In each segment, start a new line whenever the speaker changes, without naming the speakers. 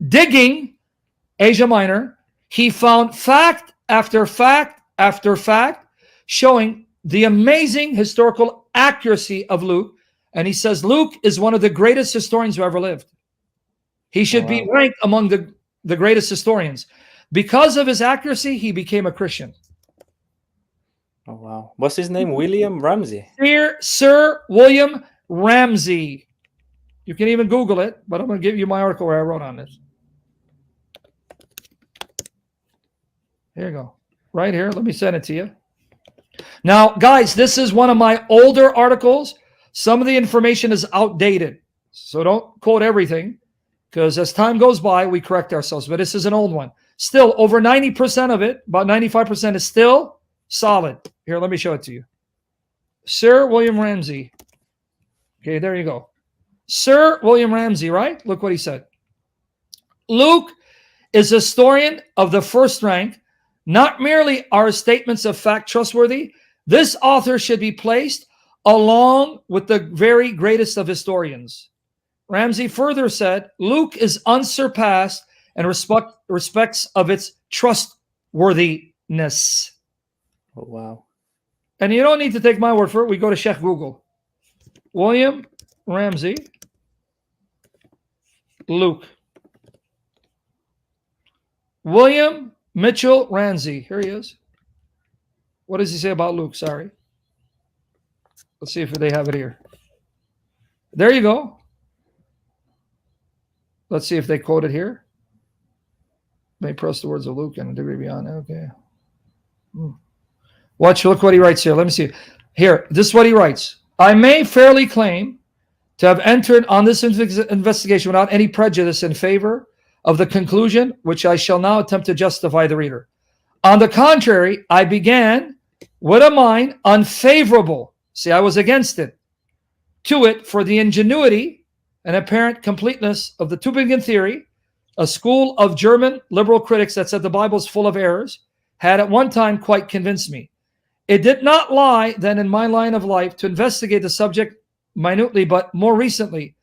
digging Asia Minor, he found fact after fact after fact showing the amazing historical accuracy of Luke. And he says Luke is one of the greatest historians who ever lived. He should be ranked among the greatest historians. Because of his accuracy, he became a Christian.
Oh, wow. What's his name? William Ramsey?
Sir William Ramsey. You can even Google it, but I'm going to give you my article where I wrote on this. Here you go. Right here. Let me send it to you. Now, guys, this is one of my older articles. Some of the information is outdated, so don't quote everything, because as time goes by, we correct ourselves. But this is an old one. Still, over 90% of it, about 95% is still solid. Here, let me show it to you. Sir William Ramsey. Okay, there you go. Sir William Ramsey, right? Look what he said. Luke is a historian of the first rank. Not merely are his statements of fact trustworthy, this author should be placed along with the very greatest of historians. Ramsey further said, Luke is unsurpassed in respects of its trustworthiness.
Oh, wow.
And you don't need to take my word for it. We go to Sheikh Google. William Ramsey, Luke. William Mitchell Ramsey. Here he is. What does he say about Luke? Sorry. Let's see if they have it here. There you go. Let's see if they quote it here. May press the words of Luke and a degree beyond. Okay. Watch, look what he writes here. Let me see. Here, this is what he writes. I may fairly claim to have entered on this investigation without any prejudice in favor of the conclusion, which I shall now attempt to justify the reader. On the contrary, I began with a mind unfavorable. See, I was against it. To it for the ingenuity and apparent completeness of the Tübingen theory, a school of German liberal critics that said the Bible is full of errors, had at one time quite convinced me. It did not lie then in my line of life to investigate the subject minutely, but more recently,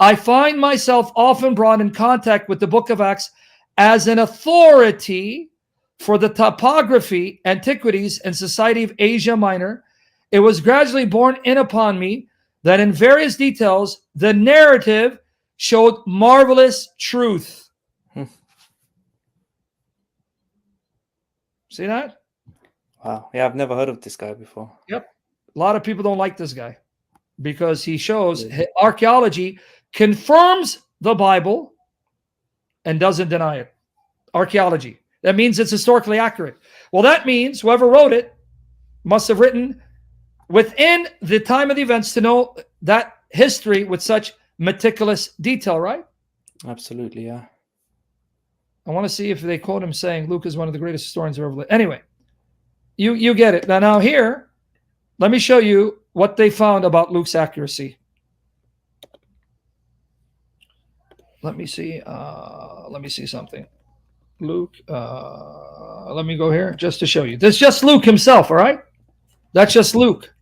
I find myself often brought in contact with the Book of Acts as an authority for the topography, antiquities, and society of Asia Minor. It was gradually borne in upon me that in various details, the narrative showed marvelous truth. See that?
Wow. Yeah, I've never heard of this guy before.
Yep. A lot of people don't like this guy because he shows archaeology confirms the Bible and doesn't deny it. Archaeology. That means it's historically accurate. Well, that means whoever wrote it must have written within the time of the events to know that history with such meticulous detail, right?
Absolutely, yeah.
I want to see if they quote him saying Luke is one of the greatest historians who ever lived. Anyway, you get it. Now here, let me show you what they found about Luke's accuracy. Let me see something. Luke, let me go here just to show you. This is just Luke himself, all right? That's just Luke.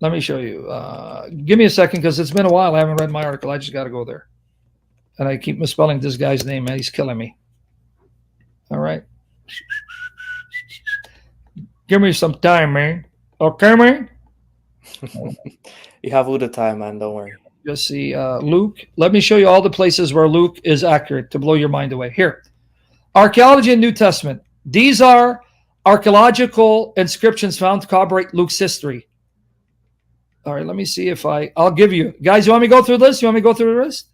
Let me show you. Give me a second because it's been a while. I haven't read my article. I just got to go there. And I keep misspelling this guy's name, man. He's killing me. All right. Give me some time, man. Okay, man?
You have all the time, man. Don't worry.
Just see Luke. Let me show you all the places where Luke is accurate to blow your mind away. Here. Archaeology and New Testament. These are archaeological inscriptions found to corroborate Luke's history. All right, let me see if I'll give you. Guys, you want me to go through this? You want me to go through the list?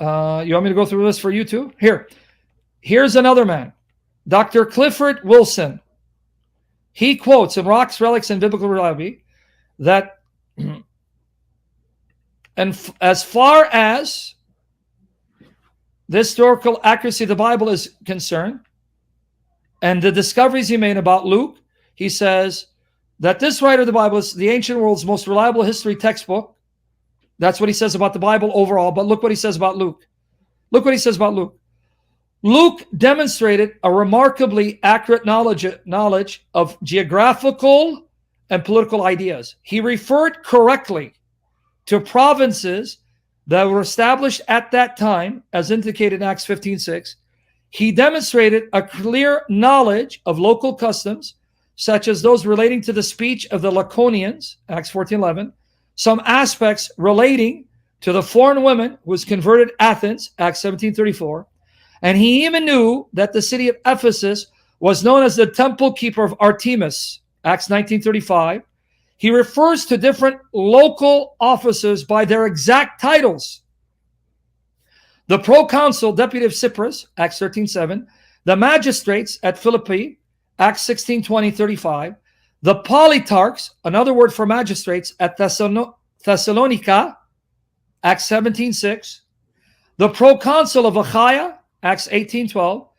You want me to go through this for you too? Here's another man. Dr. Clifford Wilson. He quotes in Rocks, Relics, and Biblical Reliability that and as far as the historical accuracy of the Bible is concerned and the discoveries he made about Luke, he says that this writer of the Bible is the ancient world's most reliable history textbook. That's what he says about the Bible overall. But look what he says about Luke. Look what he says about Luke. Luke demonstrated a remarkably accurate knowledge of geographical and political ideas. He referred correctly to provinces that were established at that time, as indicated in Acts 15:6, he demonstrated a clear knowledge of local customs, such as those relating to the speech of the Laconians, Acts 14:11, some aspects relating to the foreign woman who was converted at Athens, Acts 17:34, and he even knew that the city of Ephesus was known as the temple keeper of Artemis, Acts 19:35. He refers to different local officers by their exact titles. The proconsul, deputy of Cyprus, Acts 13:7. The magistrates at Philippi, Acts 16:20-35. The politarchs, another word for magistrates, at Thessalonica, Acts 17:6. The proconsul of Achaia, Acts 18:12.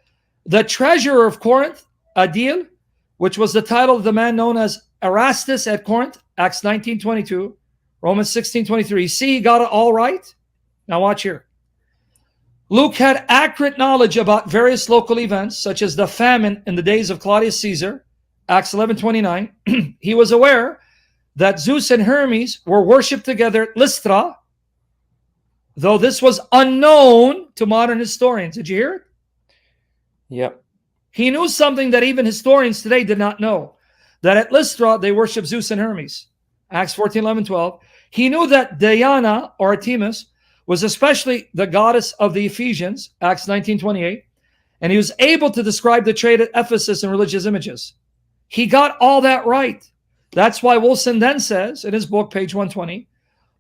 The treasurer of Corinth, Adil, which was the title of the man known as Erastus at Corinth, Acts 19:22, Romans 16:23. See, he got it all right? Now watch here. Luke had accurate knowledge about various local events, such as the famine in the days of Claudius Caesar, Acts 11:29. He was aware that Zeus and Hermes were worshipped together at Lystra, though this was unknown to modern historians. Did you hear it?
Yep.
He knew something that even historians today did not know, that at Lystra they worship Zeus and Hermes, Acts 14:11-12. He knew that Diana, or Artemis, was especially the goddess of the Ephesians, Acts 19:28, and he was able to describe the trade at Ephesus in religious images. He got all that right. That's why Wilson then says in his book, page 120,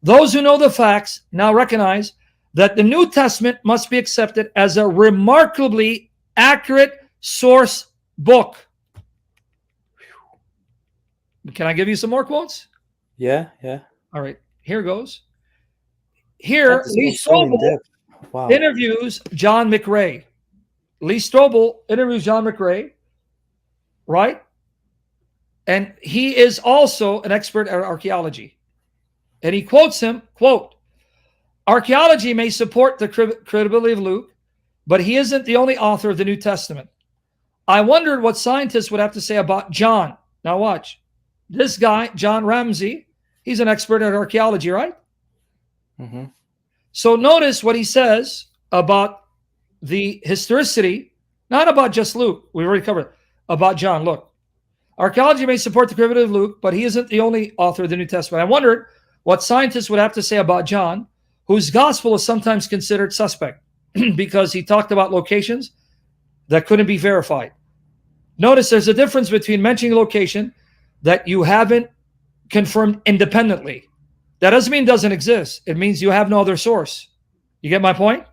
those who know the facts now recognize that the New Testament must be accepted as a remarkably accurate source book. Can I give you some more quotes?
Yeah.
All right, here goes. Here, Lee Strobel interviews John McRae. Lee Strobel interviews John McRae, right? And he is also an expert at archaeology. And he quotes him, quote, archaeology may support the credibility of Luke, but he isn't the only author of the New Testament. I wondered what scientists would have to say about John. Now watch. This guy, John Ramsey, he's an expert at archaeology, right?
Mm-hmm.
So notice what he says about the historicity, not about just Luke. We've already covered it. About John. Look, archaeology may support the credibility of Luke, but he isn't the only author of the New Testament. I wondered what scientists would have to say about John, whose gospel is sometimes considered suspect because he talked about locations that couldn't be verified. Notice there's a difference between mentioning a location that you haven't confirmed independently. That doesn't mean it doesn't exist. It means you have no other source. You get my point?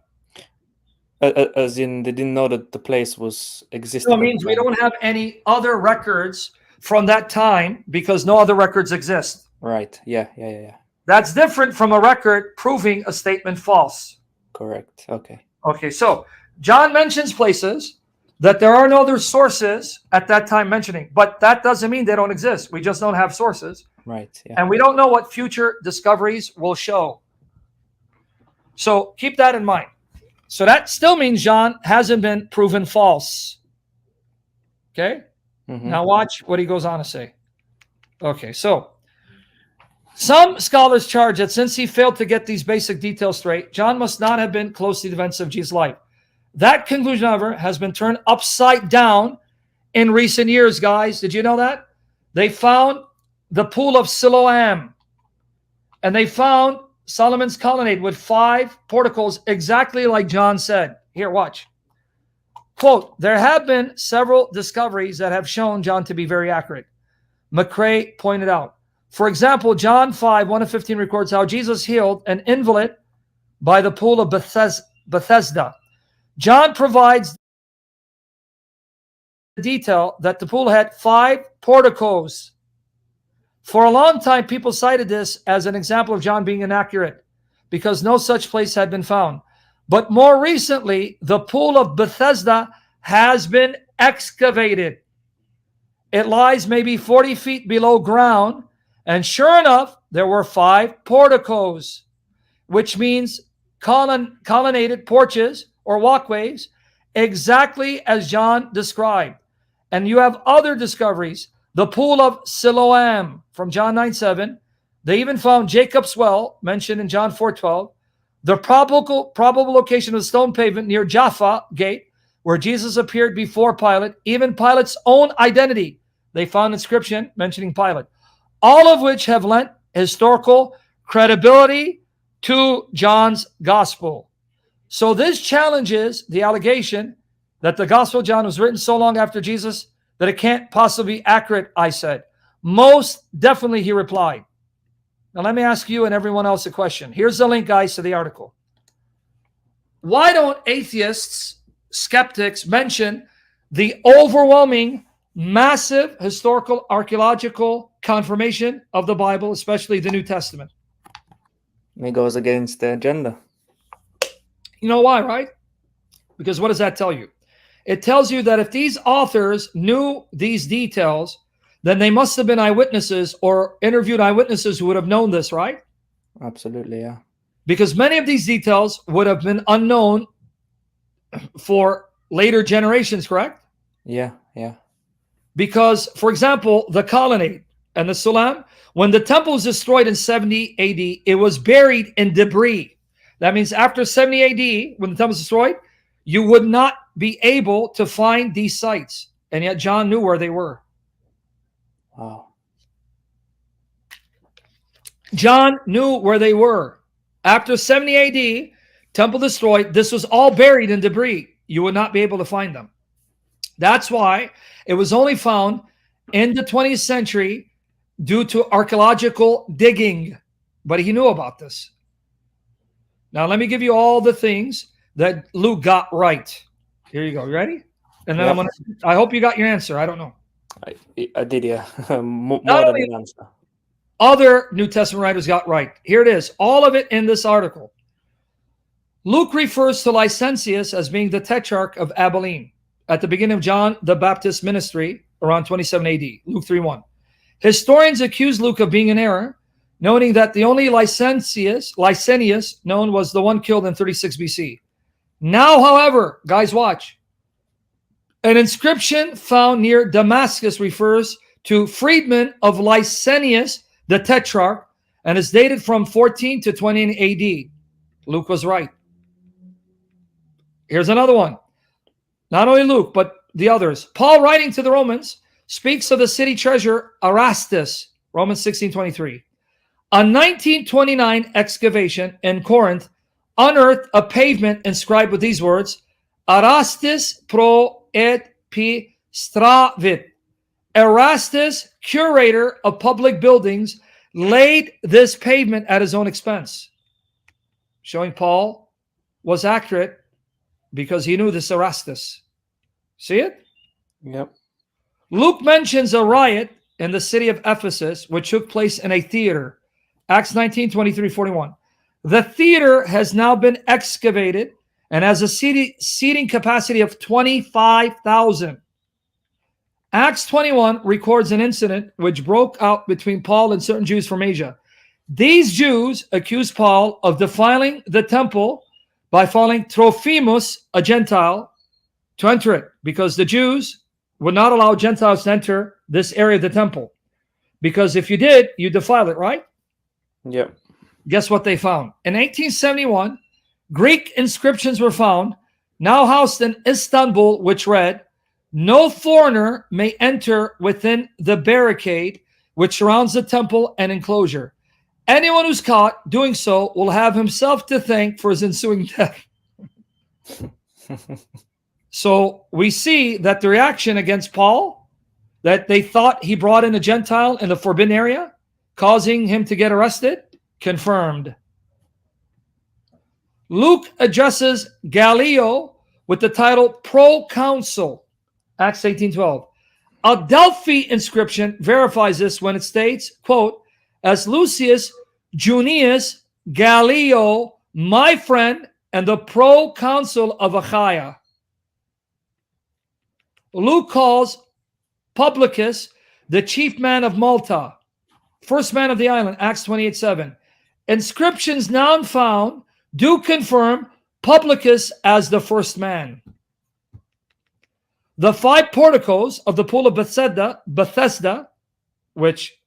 As in, they didn't know that the place was existing.
No, it means we don't have any other records from that time because no other records exist.
Right. Yeah.
That's different from a record proving a statement false.
Correct. Okay.
Okay, so John mentions places that there are no other sources at that time mentioning, but that doesn't mean they don't exist. We just don't have sources.
Right. Yeah.
And we don't know what future discoveries will show. So keep that in mind. So that still means John hasn't been proven false. Okay?
Mm-hmm.
Now watch what he goes on to say. Okay, so some scholars charge that since he failed to get these basic details straight, John must not have been close to the events of Jesus' life. That conclusion, however, has been turned upside down in recent years, guys. Did you know that? They found the pool of Siloam, and they found Solomon's colonnade with 5 porticos, exactly like John said. Here, watch. Quote, there have been several discoveries that have shown John to be very accurate. McRae pointed out. For example, John 5:1-15 records how Jesus healed an invalid by the pool of Bethesda. John provides the detail that the pool had 5 porticos. For a long time, people cited this as an example of John being inaccurate because no such place had been found. But more recently, the pool of Bethesda has been excavated. It lies maybe 40 feet below ground, and sure enough, there were 5 porticos, which means colonnaded porches or walkways, exactly as John described. And you have other discoveries. The pool of Siloam from John 9:7. They even found Jacob's well, mentioned in John 4:12. The probable location of the stone pavement near Jaffa Gate, where Jesus appeared before Pilate, even Pilate's own identity, they found inscription mentioning Pilate, all of which have lent historical credibility to John's gospel. So this challenges the allegation that the Gospel of John was written so long after Jesus that it can't possibly be accurate, I said. Most definitely, he replied. Now, let me ask you and everyone else a question. Here's the link, guys, to the article. Why don't atheists, skeptics mention the overwhelming, massive historical, archaeological confirmation of the Bible, especially the New Testament?
It goes against the agenda.
You know why, right? Because what does that tell you? It tells you that if these authors knew these details, then they must have been eyewitnesses or interviewed eyewitnesses who would have known this, right?
Absolutely, yeah.
Because many of these details would have been unknown for later generations, correct?
Yeah, yeah.
Because, for example, the colonnade and the Sulam, when the temple was destroyed in 70 AD, it was buried in debris. That means after 70 AD, when the temple was destroyed, you would not be able to find these sites. And yet John knew where they were.
Wow.
John knew where they were. After 70 AD, temple destroyed, this was all buried in debris. You would not be able to find them. That's why it was only found in the 20th century due to archaeological digging. But he knew about this. Now, let me give you all the things that Luke got right. Here you go. You ready? And then
Yep.
I hope you got your answer. I don't know.
I did, yeah. More
Not
than
only-
an answer.
Other New Testament writers got right. Here it is. All of it in this article. Luke refers to Licentius as being the tetrarch of Abilene at the beginning of John the Baptist's ministry around 27 AD. Luke 3:1. Historians accuse Luke of being in error, noting that the only Licentius known was the one killed in 36 BC. Now, however, guys, watch. An inscription found near Damascus refers to freedmen of Licinius, the tetrarch, and is dated from 14 to 20 AD. Luke was right. Here's another one. Not only Luke, but the others. Paul, writing to the Romans, speaks of the city treasurer Erastus, Romans 16:23. A 1929 excavation in Corinth unearthed a pavement inscribed with these words, Erastus pro et pi stravit. Erastus, curator of public buildings, laid this pavement at his own expense, showing Paul was accurate because he knew this Erastus. See it?
Yep.
Luke mentions a riot in the city of Ephesus, which took place in a theater. Acts 19:23-41. The theater has now been excavated and has a seating capacity of 25,000. Acts 21 records an incident which broke out between Paul and certain Jews from Asia. These Jews accused Paul of defiling the temple by following Trophimus, a Gentile, to enter it, because the Jews would not allow Gentiles to enter this area of the temple. Because if you did, you defile it, right?
Yep.
Guess what they found? In 1871, Greek inscriptions were found, now housed in Istanbul, which read, "No foreigner may enter within the barricade which surrounds the temple and enclosure. Anyone who's caught doing so will have himself to thank for his ensuing death." So we see that the reaction against Paul, that they thought he brought in a Gentile in the forbidden area, causing him to get arrested, confirmed. Luke addresses Gallio with the title proconsul, Acts 18:12. A Delphi inscription verifies this when it states, quote, "As Lucius Junius Gallio, my friend and the proconsul of Achaia." Luke calls Publicus the chief man of Malta, first man of the island, Acts 28:7. Inscriptions now found do confirm Publicus as the first man. The 5 porticos of the pool of Bethesda, which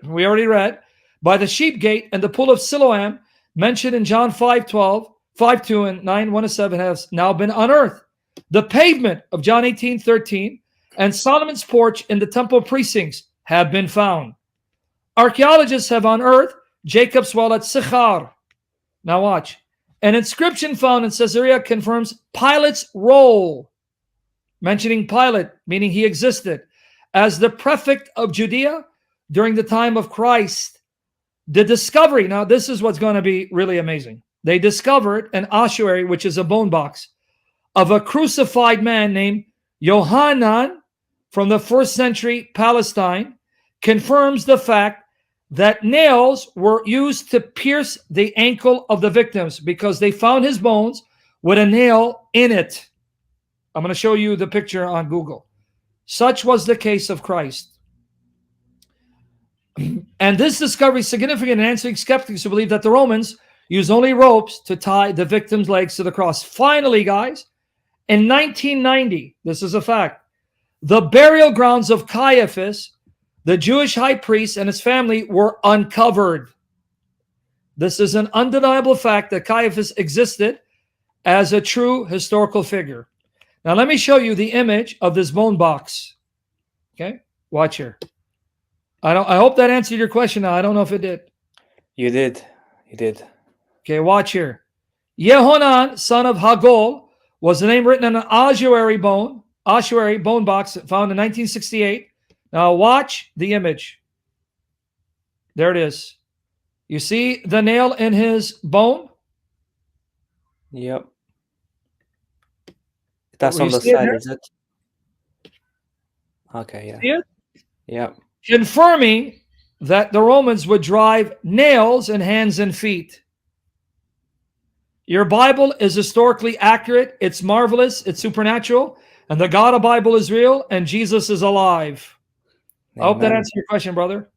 we already read, by the sheep gate and the pool of Siloam mentioned in John 5:12, 5:2 and 9:1-7 has now been unearthed. The pavement of John 18:13 and Solomon's porch in the temple precincts have been found. Archaeologists have unearthed Jacob's well at Sichar. Now watch. An inscription found in Caesarea confirms Pilate's role, mentioning Pilate, meaning he existed, as the prefect of Judea during the time of Christ. The discovery, now this is what's going to be really amazing. They discovered an ossuary, which is a bone box, of a crucified man named Yohanan from the 1st century Palestine, confirms the fact that nails were used to pierce the ankle of the victims because they found his bones with a nail in it. I'm going to show you the picture on Google. Such was the case of Christ. And this discovery is significant in answering skeptics who believe that the Romans used only ropes to tie the victim's legs to the cross. Finally, guys, in 1990, this is a fact, the burial grounds of Caiaphas, the Jewish high priest, and his family were uncovered. This is an undeniable fact that Caiaphas existed as a true historical figure. Now, let me show you the image of this bone box. Okay, watch here. I hope that answered your question. Now, I don't know if it did.
You did. You did.
Okay, watch here. Yehonan, son of Hagol, was the name written on an ossuary bone box found in 1968. Now watch the image. There it is. You see the nail in his bone?
Yep. That's
Will
on
you
the
see it
side,
there?
is it? Okay, yeah.
See it?
Yep.
Confirming that the Romans would drive nails in hands and feet. Your Bible is historically accurate. It's marvelous. It's supernatural. And the God of Bible is real. And Jesus is alive. I hope that
Amen.
answered your question, brother.